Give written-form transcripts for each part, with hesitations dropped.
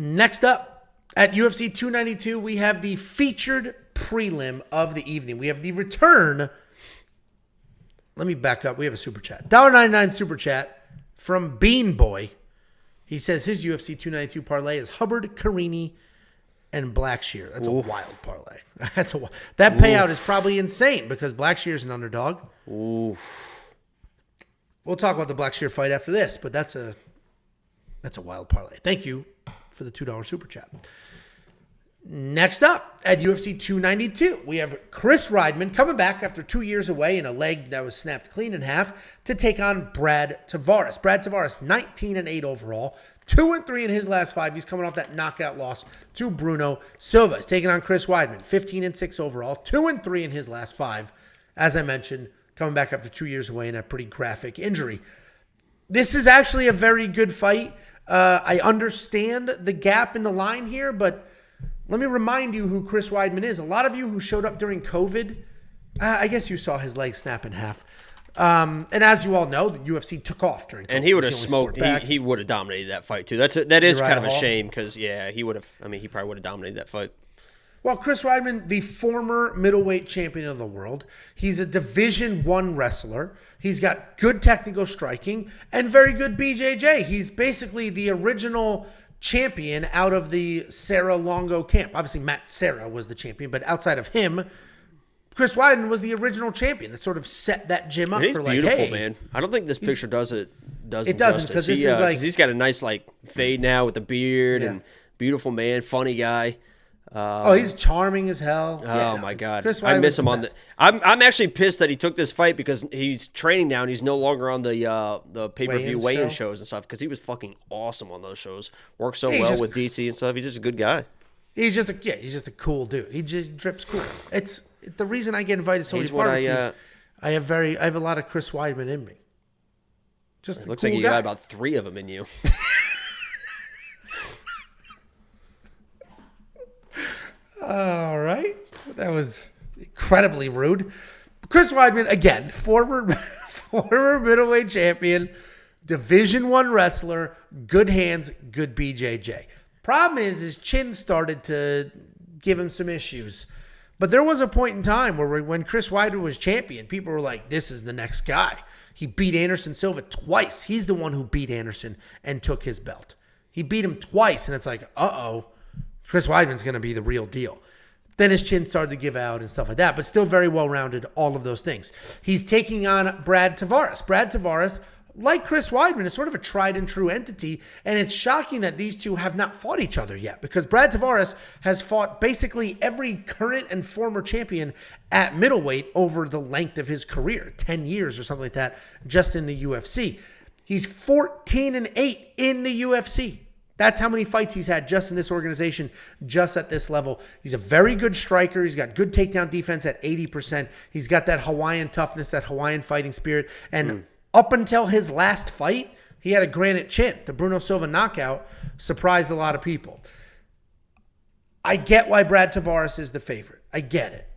Next up, at UFC 292, we have the featured prelim of the evening. We have the return. Let me back up. We have a super chat. $1.99 super chat from Bean Boy. He says his UFC 292 parlay is Hubbard, Carini, and Blackshear. That's a wild parlay. That payout is probably insane because Blackshear's an underdog. Oof. We'll talk about the Blackshear fight after this, but that's a wild parlay. Thank you for the $2 super chat. Next up at UFC 292, we have Chris Weidman coming back after 2 years away in a leg that was snapped clean in half to take on Brad Tavares. Brad Tavares, 19-8 overall, 2-3 in his last 5. He's coming off that knockout loss to Bruno Silva. He's taking on Chris Weidman, 15-6 overall, 2-3 in his last 5. As I mentioned, coming back after 2 years away in a pretty graphic injury. This is actually a very good fight. I understand the gap in the line here, but let me remind you who Chris Weidman is. A lot of you who showed up during COVID, I guess you saw his leg snap in half. And as you all know, the UFC took off during COVID. And he would have smoked. He would have dominated that fight too. That is kind of a shame because he would have. I mean, he probably would have dominated that fight. Well, Chris Weidman, the former middleweight champion of the world, he's a Division I wrestler. He's got good technical striking and very good BJJ. He's basically the original champion out of the Serra Longo camp. Obviously, Matt Serra was the champion, but outside of him, Chris Weidman was the original champion that sort of set that gym up. He's for beautiful, hey, man. I don't think this picture does it. It doesn't because this is like he's got a nice fade now with the beard and beautiful man, funny guy. He's charming as hell. My God, I miss him on the. I'm actually pissed that he took this fight because he's training now and he's no longer on the pay-per-view weigh-in shows and stuff because he was fucking awesome on those shows. Worked so well with DC and stuff. He's just a good guy. He's just a cool dude. He just drips cool. It's the reason I get invited to so many barbecues. I have a lot of Chris Weidman in me. Just it looks like you got about 3 of them in you. All right. That was incredibly rude. Chris Weidman, again, former middleweight champion, Division I wrestler, good hands, good BJJ. Problem is his chin started to give him some issues. But there was a point in time where when Chris Weidman was champion, people were like, this is the next guy. He beat Anderson Silva twice. He's the one who beat Anderson and took his belt. He beat him twice, and it's like, uh-oh. Chris Weidman's going to be the real deal. Then his chin started to give out and stuff like that, but still very well-rounded, all of those things. He's taking on Brad Tavares. Brad Tavares, like Chris Weidman, is sort of a tried-and-true entity, and it's shocking that these two have not fought each other yet because Brad Tavares has fought basically every current and former champion at middleweight over the length of his career, 10 years or something like that, just in the UFC. He's 14-8 in the UFC. That's how many fights he's had just in this organization, just at this level. He's a very good striker. He's got good takedown defense at 80%. He's got that Hawaiian toughness, that Hawaiian fighting spirit. And up until his last fight, he had a granite chin. The Bruno Silva knockout surprised a lot of people. I get why Brad Tavares is the favorite. I get it.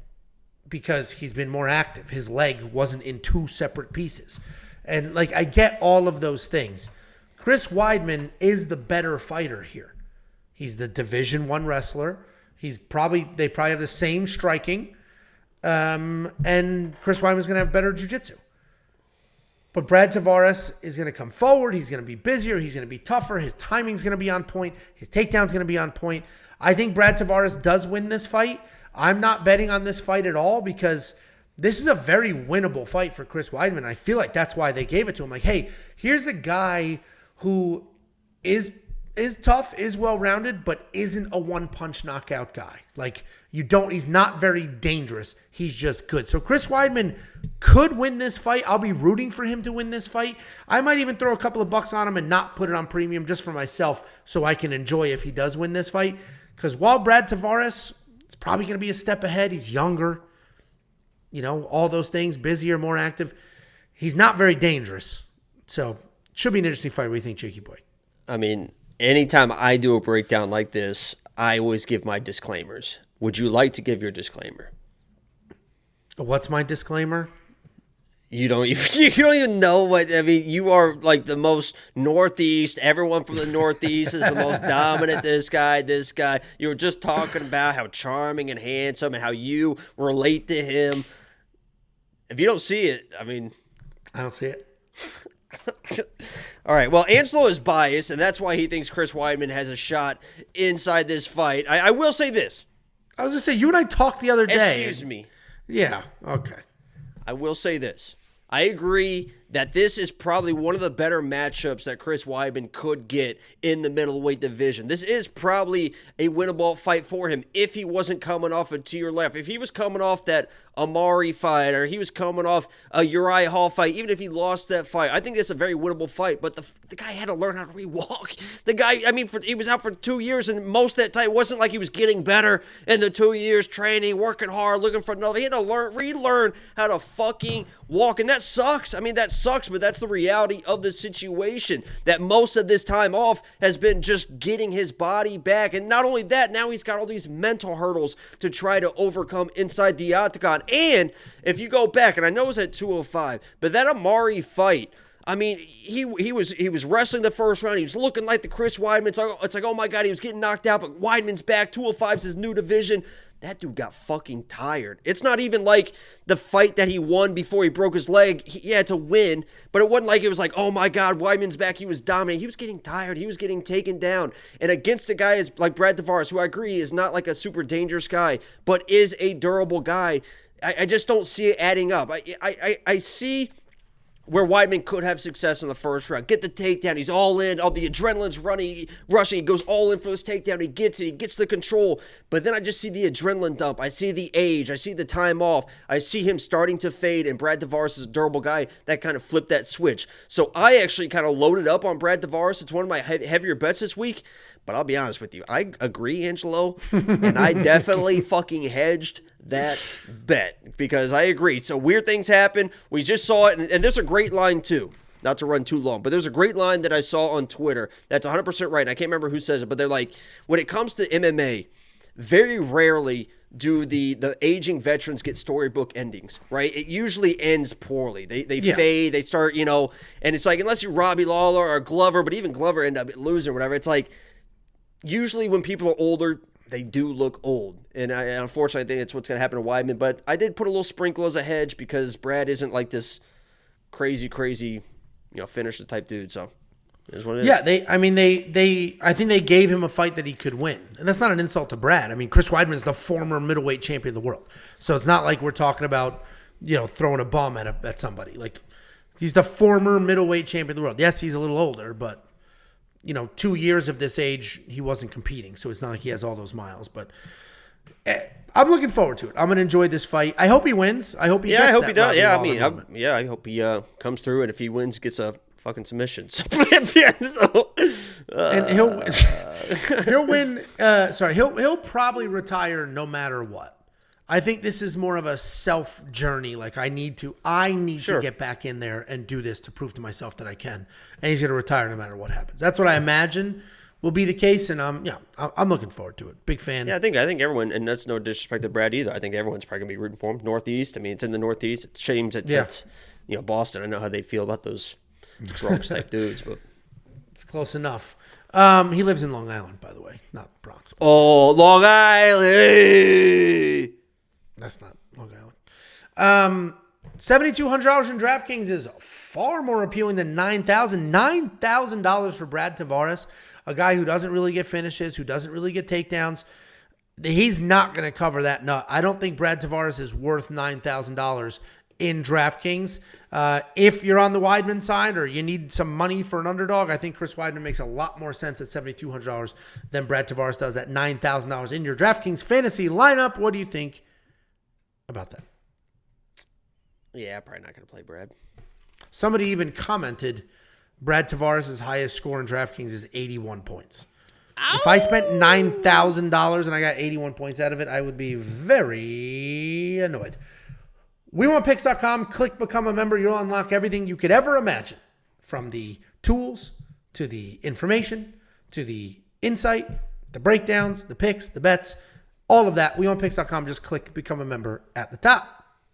Because he's been more active. His leg wasn't in 2 separate pieces. And I get all of those things. Chris Weidman is the better fighter here. He's the Division I wrestler. They probably have the same striking. And Chris Weidman's going to have better jiu-jitsu. But Brad Tavares is going to come forward. He's going to be busier. He's going to be tougher. His timing's going to be on point. His takedown's going to be on point. I think Brad Tavares does win this fight. I'm not betting on this fight at all because this is a very winnable fight for Chris Weidman. I feel like that's why they gave it to him. Like, hey, here's a guy who is tough, is well-rounded, but isn't a one-punch knockout guy. He's not very dangerous. He's just good. So Chris Weidman could win this fight. I'll be rooting for him to win this fight. I might even throw a couple of bucks on him and not put it on premium just for myself so I can enjoy if he does win this fight. Because while Brad Tavares is probably going to be a step ahead, he's younger, all those things, busier, more active, he's not very dangerous. So should be an interesting fight. What do you think, Jakey boy? I mean, anytime I do a breakdown like this, I always give my disclaimers. Would you like to give your disclaimer? What's my disclaimer? You don't even know what I mean. You are like the most Northeast. Everyone from the Northeast is the most dominant. This guy. You were just talking about how charming and handsome and how you relate to him. If you don't see it, I mean, I don't see it. All right. Well, Angelo is biased, and that's why he thinks Chris Weidman has a shot inside this fight. I will say this. I was just saying, you and I talked the other day. Excuse me. Yeah. Okay. I will say this. I agree that this is probably one of the better matchups that Chris Weidman could get in the middleweight division. This is probably a winnable fight for him if he wasn't coming off a to your left. If he was coming off that Amari fight or he was coming off a Uriah Hall fight, even if he lost that fight, I think it's a very winnable fight. But the guy had to learn how to rewalk. The guy, I mean, he was out for 2 years, and most of that time, it wasn't like he was getting better in the 2 years training, working hard, looking for another. He had to relearn how to fucking walk, and that sucks. I mean, that sucks, but that's the reality of the situation, that most of this time off has been just getting his body back. And not only that, now he's got all these mental hurdles to try to overcome inside the octagon. And if you go back, and I know it was at 205, but that Amari fight, I mean, he was wrestling the first round. He was looking like the Chris Weidman. It's like, oh my God, he was getting knocked out, but Weidman's back. 205's his new division. That dude got fucking tired. It's not even like the fight that he won before he broke his leg. He had to win, but it wasn't like it was like, oh my God, Weidman's back. He was dominating. He was getting tired. He was getting taken down. And against a guy like Brad Tavares, who I agree is not like a super dangerous guy, but is a durable guy, I just don't see it adding up. I see where Weidman could have success in the first round. Get the takedown. He's all in. All the adrenaline's rushing. He goes all in for this takedown. He gets it. He gets the control. But then I just see the adrenaline dump. I see the age. I see the time off. I see him starting to fade, and Brad Tavares is a durable guy that kind of flipped that switch. So I actually kind of loaded up on Brad Tavares. It's one of my heavier bets this week. But I'll be honest with you. I agree, Angelo, and I definitely fucking hedged that bet because I agree. So weird things happen. We just saw it, and there's a great line too. Not to run too long, but there's a great line that I saw on Twitter that's 100% right. And I can't remember who says it, but they're like, when it comes to MMA, very rarely do the aging veterans get storybook endings, right? It usually ends poorly. They fade, they start, and it's like, unless you're Robbie Lawler or Glover, but even Glover end up losing or whatever, it's like, usually when people are older, they do look old. And unfortunately, I think that's what's going to happen to Weidman. But I did put a little sprinkle as a hedge because Brad isn't like this crazy, finisher type dude. So it is what it is. Yeah, I think they gave him a fight that he could win. And that's not an insult to Brad. I mean, Chris Weidman's the former middleweight champion of the world. So it's not like we're talking about, throwing a bum at somebody. Like, he's the former middleweight champion of the world. Yes, he's a little older, but 2 years of this age, he wasn't competing. So it's not like he has all those miles. But I'm looking forward to it. I'm going to enjoy this fight. I hope he wins. I hope he gets I hope that he does. Robbie Yeah, Lawler I hope he comes through. And if he wins, gets a fucking submission. And he'll win. He'll probably retire no matter what. I think this is more of a self journey. Like I need to get back in there and do this to prove to myself that I can. And he's going to retire no matter what happens. That's what I imagine will be the case. And I'm looking forward to it. Big fan. Yeah, I think everyone, and that's no disrespect to Brad either. I think everyone's probably going to be rooting for him. Northeast. I mean, it's in the Northeast. It's shames it's Boston. I know how they feel about those Bronx type dudes, but it's close enough. He lives in Long Island, by the way, not Bronx. Oh, Long Island. That's not Long Island. $7,200 in DraftKings is far more appealing than $9,000. $9,000 for Brad Tavares, a guy who doesn't really get finishes, who doesn't really get takedowns. He's not going to cover that nut. I don't think Brad Tavares is worth $9,000 in DraftKings. If you're on the Weidman side or you need some money for an underdog, I think Chris Weidman makes a lot more sense at $7,200 than Brad Tavares does at $9,000 in your DraftKings fantasy lineup. What do you think about that? Yeah, probably not going to play Brad. Somebody even commented Brad Tavares' highest score in DraftKings is 81 points. Ow! If I spent $9,000 and I got 81 points out of it, I would be very annoyed. WeWantPicks.com. Click Become a Member. You'll unlock everything you could ever imagine, from the tools to the information to the insight, the breakdowns, the picks, the bets, all of that. WeWantPicks.com. Just click Become a Member at the top.